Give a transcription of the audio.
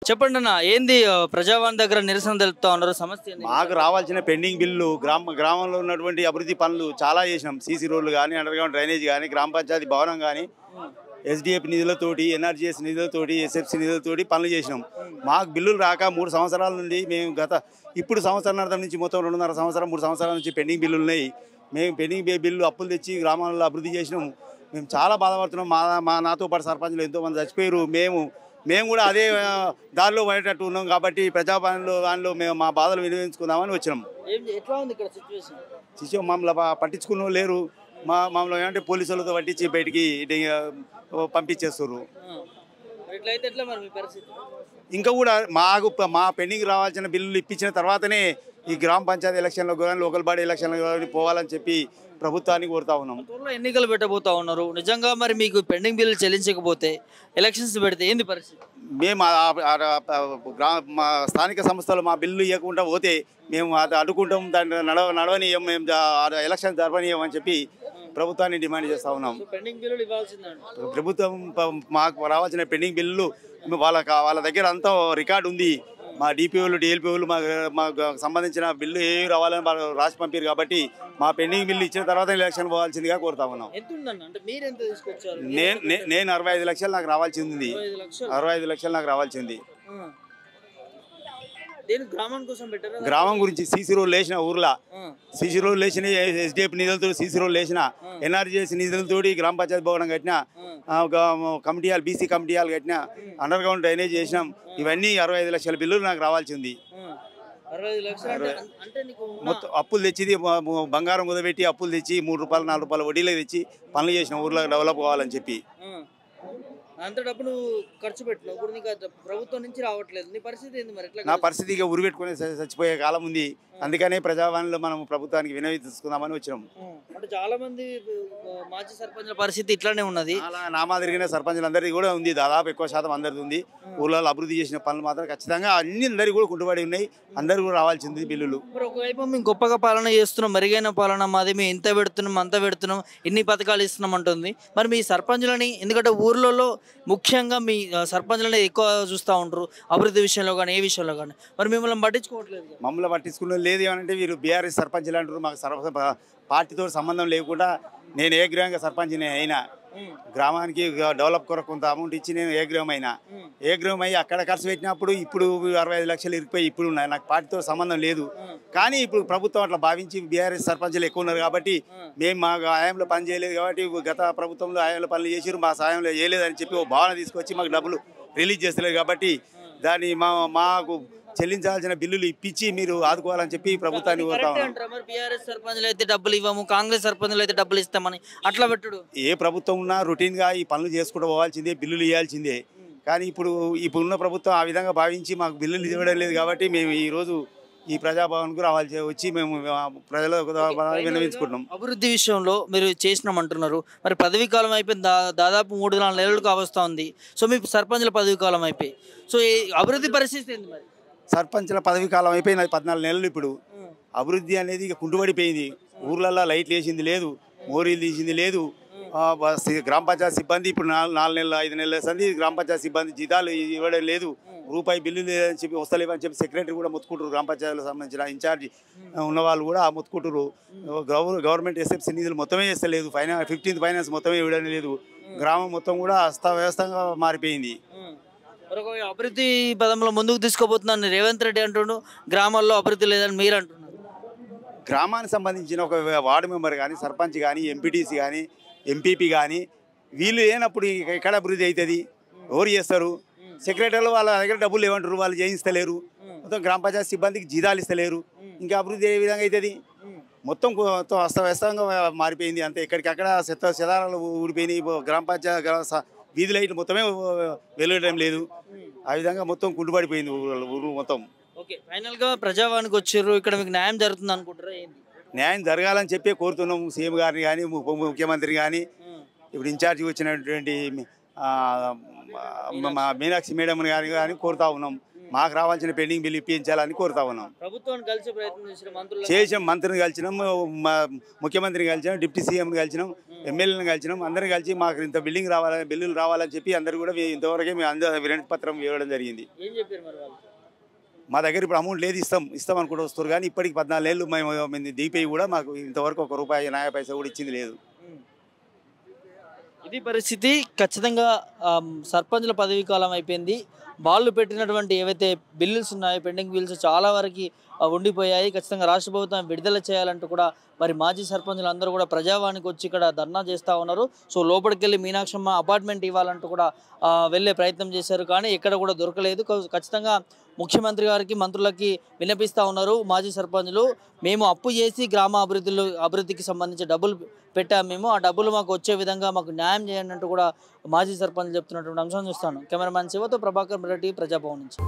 చెప్పండి అన్న ఏంది ప్రజావాణి దగ్గర నిరసన తెలుపుతా ఉన్నారు సమస్య ఏంది? మాకు రావాల్సిన పెండింగ్ బిల్లు గ్రామంలో ఉన్నటువంటి అభివృద్ధి పనులు చాలా చేసినాం. సీసీ రోడ్లు కానీ, అండర్గ్రౌండ్ డ్రైనేజ్ కానీ, గ్రామ పంచాయతీ భవనం కానీ, ఎస్డిఎఫ్ నిధులతోటి, ఎన్ఆర్జీఎస్ నిధులతోటి, ఎస్ఎఫ్సి నిధులతోటి పనులు చేసినాం. మాకు బిల్లులు రాక 3 సంవత్సరాల నుండి మేము ఇప్పుడు సంవత్సరాల నుంచి మొత్తం 2.5 సంవత్సరం 3 సంవత్సరాల నుంచి పెండింగ్ బిల్లులు ఉన్నాయి. మేము పెండింగ్ బిల్లు అప్పులు తెచ్చి గ్రామాల్లో అభివృద్ధి చేసినాం. మేము చాలా బాధపడుతున్నాం. నాతో పాటు సర్పంచులు ఎంతోమంది చచ్చిపోయారు. మేము కూడా అదే దారిలో పడేటట్టు ఉన్నాం. కాబట్టి దానిలో మేము మా బాధలు వినియోగించుకుందామని వచ్చినాం. ఎట్లా ఉంది ఇక్కడ సిచ్యువేషన్? శిశువు మమ్మల్ని పట్టించుకున్న లేరు. మమ్మల్ని ఏమంటే పోలీసులతో పట్టించి బయటికి పంపించేస్తారు. ఇంకా కూడా మా పెండింగ్ రావాల్సిన బిల్లులు ఇప్పించిన తర్వాతనే ఈ గ్రామ పంచాయతీ ఎలక్షన్లో కానీ, లోకల్ బాడీ ఎలక్షన్లో కానీ పోవాలని చెప్పి ప్రభుత్వాన్ని కోరుతా ఉన్నాం. ఎన్నికలు పెట్టబోతా ఉన్నారు. నిజంగా మరి మీకు పెండింగ్ బిల్లు చెల్లించకపోతే ఎలక్షన్స్ పెడితే ఏంది పరిస్థితి? మేము మా స్థానిక సంస్థలు మా బిల్లు ఇవ్వకుండా పోతే మేము అది అడ్డుకుంటాం. దాన్ని నడవనీయం, మేము ఎలక్షన్ జరపనీయం అని చెప్పి ప్రభుత్వాన్ని డిమాండ్ చేస్తూ ఉన్నాం. పెండింగ్ బిల్లులు ఇవ్వాల్సిందండి ప్రభుత్వం. మాకు రావాల్సిన పెండింగ్ బిల్లులు వాళ్ళ దగ్గర అంతా రికార్డు ఉంది. మా డిపిఓలు, డిఎల్పిఓలు మాకు సంబంధించిన బిల్లు ఏవి రావాలని వాళ్ళు రాసి పంపారు. కాబట్టి మా పెండింగ్ బిల్లు ఇచ్చిన తర్వాత ఎలక్షన్ పోవాల్సిందిగా కోరుతా ఉన్నాం. నేను 65 లక్షలు నాకు రావాల్సింది. 65 లక్షలు నాకు రావాల్సింది. గ్రామం గురించి సీసీ రోడ్లు వేసిన ఊర్లో సీసీ రోడ్లు వేసిన, ఎస్డిఎఫ్ నిధులతో సీసీ రోడ్లు వేసిన, ఎన్ఆర్జీఎస్ నిధులతో గ్రామ పంచాయతీ భవనం కట్టిన, committee hall, BC committee hall కట్టిన, అండర్ గ్రౌండ్ డ్రైనేజ్ చేసినాం. ఇవన్నీ 65 లక్షల బిల్లులు నాకు రావాల్సింది. మొత్తం అప్పులు తెచ్చింది, బంగారం కుదబెట్టి అప్పులు తెచ్చి 3 రూపాయలు 4 రూపాయలు వడ్డీలకు తెచ్చి పనులు చేసిన ఊర్లో డెవలప్ కావాలని చెప్పి. అంత డబ్బు నువ్వు ఖర్చు పెట్టినావు, ఇప్పుడు నీకు ప్రభుత్వం నుంచి రావట్లేదు. నీ పరిస్థితి ఏంది మరి? నా పరిస్థితి ఇక ఉరి పెట్టుకుని చచ్చిపోయే కాలం ఉంది. అందుకనే ప్రజావాణిలో మనం ప్రభుత్వానికి వినవించుకుందామని వచ్చినాం. అంటే చాలా మంది మాజీ సర్పంచుల పరిస్థితి ఇట్లానే ఉన్నది. అలా నా మాదిరిగానే సర్పంచులందరికీ కూడా ఉంది. దాదాపు ఎక్కువ శాతం అందరిది ఉంది. ఊళ్ళలో అభివృద్ధి చేసిన పనులు మాత్రం ఖచ్చితంగా అందరికీ కూడా కుంటుబడి ఉన్నాయి. అందరూ కూడా రావాల్సింది బిల్లులు. మరి ఒకవైపు మేము గొప్పగా పాలన చేస్తున్నాం, మెరుగైన పాలన మాది, మేము ఇంత పెడుతున్నాం అంత పెడుతున్నాం, ఇన్ని పథకాలు ఇస్తున్నాం అంటుంది. మరి మీ సర్పంచులని, ఎందుకంటే ఊర్లలో ముఖ్యంగా మీ సర్పంచులని ఎక్కువ చూస్తూ ఉంటారు అభివృద్ధి విషయంలో కానీ, ఏ విషయంలో కానీ. మరి మిమ్మల్ని పట్టించుకోవట్లేదు. మమ్మల్ని పట్టించుకున్న లేదు ఏమంటే వీరు బీఆర్ఎస్ సర్పంచులు అంటారు. మాకు పార్టీతో సంబంధం లేకుండా నేను ఏగ్రహంగా సర్పంచ్ని అయినా, గ్రామానికి డెవలప్ కొరకు కొంత అమౌంట్ ఇచ్చి నేను ఏగ్రహం అయ్యి అక్కడ ఖర్చు పెట్టినప్పుడు ఇప్పుడు 65 లక్షలు ఇరిపోయి ఇప్పుడు ఉన్నాయి. నాకు పార్టీతో సంబంధం లేదు. కానీ ఇప్పుడు ప్రభుత్వం అట్లా భావించి బీఆర్ఎస్ సర్పంచులు ఎక్కువ ఉన్నారు కాబట్టి మేము మా ఆయంలో పని చేయలేదు కాబట్టి గత ప్రభుత్వంలో ఆయంలో పనులు చేసారు, మా సాయంలో చేయలేదని చెప్పి ఓ భావన తీసుకొచ్చి మాకు డబ్బులు రిలీజ్ చేస్తలేదు. కాబట్టి దాన్ని మాకు చెల్లించాల్సిన బిల్లులు ఇప్పించి మీరు ఆదుకోవాలని చెప్పి ప్రభుత్వాన్ని కోరుతా ఉన్నాం. సర్పంచులు అయితే డబ్బులు ఇవ్వము, కాంగ్రెస్ సర్పంచులు అయితే డబ్బులు ఇస్తామని అట్లా పెట్టడు. ఏ ప్రభుత్వం ఉన్నా రొటీన్గా ఈ పనులు చేసుకుంటూ పోవాల్సిందే, బిల్లులు ఇవ్వాల్సిందే. కానీ ఇప్పుడున్న ప్రభుత్వం ఆ విధంగా భావించి మాకు బిల్లులు ఇవ్వడం లేదు. కాబట్టి మేము ఈరోజు ఈ ప్రజాభవన్కు వచ్చి మేము ప్రజలకు విన్నవించుకుంటున్నాం. అభివృద్ధి విషయంలో మీరు చేసినామంటున్నారు. మరి పదవీ కాలం అయిపోయింది, దాదాపు 3-4 నెలలకు అవస్థ ఉంది. సో మీ సర్పంచుల పదవీ కాలం అయిపోయి, సో అభివృద్ధి పరిస్థితి ఏంది మరి? సర్పంచుల పదవీ కాలం అయిపోయింది, 14 నెలలు. ఇప్పుడు అభివృద్ధి అనేది ఇక కుంటుబడిపోయింది. ఊర్లలో లైట్లు వేసింది లేదు, మోరీలు తీసింది లేదు. గ్రామ పంచాయతీ సిబ్బంది ఇప్పుడు 4 నెలలు 5 నెలల సంది గ్రామ పంచాయతీ సిబ్బంది జీతాలు ఇవ్వడం లేదు. రూపాయి బిల్లు లేదని చెప్పి వస్తలేవని చెప్పి సెక్రటరీ కూడా మొత్తుకుంటారు. గ్రామ పంచాయతీలకు సంబంధించిన ఇన్ఛార్జి ఉన్నవాళ్ళు కూడా మొత్తుకుంటారు. గవర్నమెంట్ ఎస్ఎఫ్సి నిధులు మొత్తమే చేస్తలేదు, 15th ఫైనాన్స్ మొత్తమే ఇవ్వడం లేదు. గ్రామం మొత్తం కూడా అస్తవ్యస్తంగా మారిపోయింది. అభివృద్ధి పదంలో ముందుకు తీసుకోబోతున్నాను రేవంత్ రెడ్డి అంటుండు, గ్రామాల్లో అభివృద్ధి లేదని మీరు అంటున్నారు. గ్రామానికి సంబంధించిన ఒక వార్డు మెంబర్ కానీ, సర్పంచ్ కానీ, ఎంపీటీసీ కానీ, ఎంపీపీ కానీ వీళ్ళు లేనప్పుడు ఎక్కడ అభివృద్ధి అవుతుంది? ఎవరు చేస్తారు? సెక్రటరీలు వాళ్ళ దగ్గర డబ్బులు లేవంటారు, వాళ్ళు చేయిస్తలేరు. మొత్తం గ్రామ పంచాయతీ సిబ్బందికి జీతాలు ఇస్తలేరు. ఇంకా అభివృద్ధి ఏ విధంగా అవుతుంది? మొత్తం అస్తవ్యస్తంగా మారిపోయింది. అంతే ఎక్కడికక్కడ చెదారాలు ఊడిపోయినాయి. గ్రామ పంచాయతీ వీధి లైట్లు మొత్తమే వెలగడం లేదు. ఆ విధంగా మొత్తం కుంటుపడిపోయింది ఊరు మొత్తం. ఓకే, ఫైనల్గా ప్రజావానికి వచ్చారు, ఇక్కడ మీకు న్యాయం జరుగుతుంది అనుకుంటారా? న్యాయం జరగాలని చెప్పి కోరుతున్నాం. సీఎం గారిని కానీ, ముఖ్యమంత్రి కానీ, ఇప్పుడు ఇన్ఛార్జిగా వచ్చినటువంటి మీనాక్షి మేడం గారిని కానీ కోరుతా ఉన్నాం. మాకు రావాల్సిన పెండింగ్ బిల్ ఇప్పించాలని కోరుతా ఉన్నాం. చేసాం, మంత్రిని కలిసినాం, ముఖ్యమంత్రిని కలిసినాం, డిప్యూటీ సీఎంని కలిసినాం, ఎమ్మెల్యేలను కలిసినాం, అందరం కలిసి మాకు ఇంత బిల్లులు రావాలని చెప్పి అందరు కూడా ఇంతవరకే మేము వినతి పత్రం ఇవ్వడం జరిగింది. ఏం చెప్పారు మరి వాళ్ళు? మా దగ్గర ఇప్పుడు అమౌంట్ లేదు, ఇస్తాం అనుకుంటూ వస్తారు, కానీ ఇప్పటికి 14 ఏళ్ళు మేము దీపై కూడా మాకు ఇంతవరకు 1 రూపాయి 90 పైసా కూడా ఇచ్చింది లేదు. ఇది పరిస్థితి. ఖచ్చితంగా సర్పంచ్ల పదవీ కాలం అయిపోయింది. వాళ్ళు పెట్టినటువంటి ఏవైతే బిల్లులు ఉన్నాయో, పెండింగ్ బిల్స్ చాలా వరకు ఉండిపోయాయి. ఖచ్చితంగా రాష్ట్ర ప్రభుత్వం విడుదల చేయాలంటూ కూడా మరి మాజీ సర్పంచులు అందరూ కూడా ప్రజావానికి వచ్చి ఇక్కడ ధర్నా చేస్తూ ఉన్నారు. సో లోపలికి వెళ్ళి మీనాక్షమ్మ అపార్ట్మెంట్ ఇవ్వాలంటూ కూడా వెళ్ళే ప్రయత్నం చేశారు, కానీ ఎక్కడ కూడా దొరకలేదు. ఖచ్చితంగా ముఖ్యమంత్రి గారికి, మంత్రులకి విన్నపిస్తూ ఉన్నారు మాజీ సర్పంచులు. మేము అప్పు చేసి గ్రామ అభివృద్ధికి సంబంధించి డబ్బులు పెట్టాము, మేము ఆ డబ్బులు మాకు వచ్చే విధంగా మాకు న్యాయం చేయండి అంటూ కూడా మాజీ సర్పంచులు చెప్తున్నటువంటి అంశం చూస్తాను. కెమెరామ్యాన్ శివతో ప్రభాకర్ రెడ్డి, ప్రజాభవన్ నుంచి.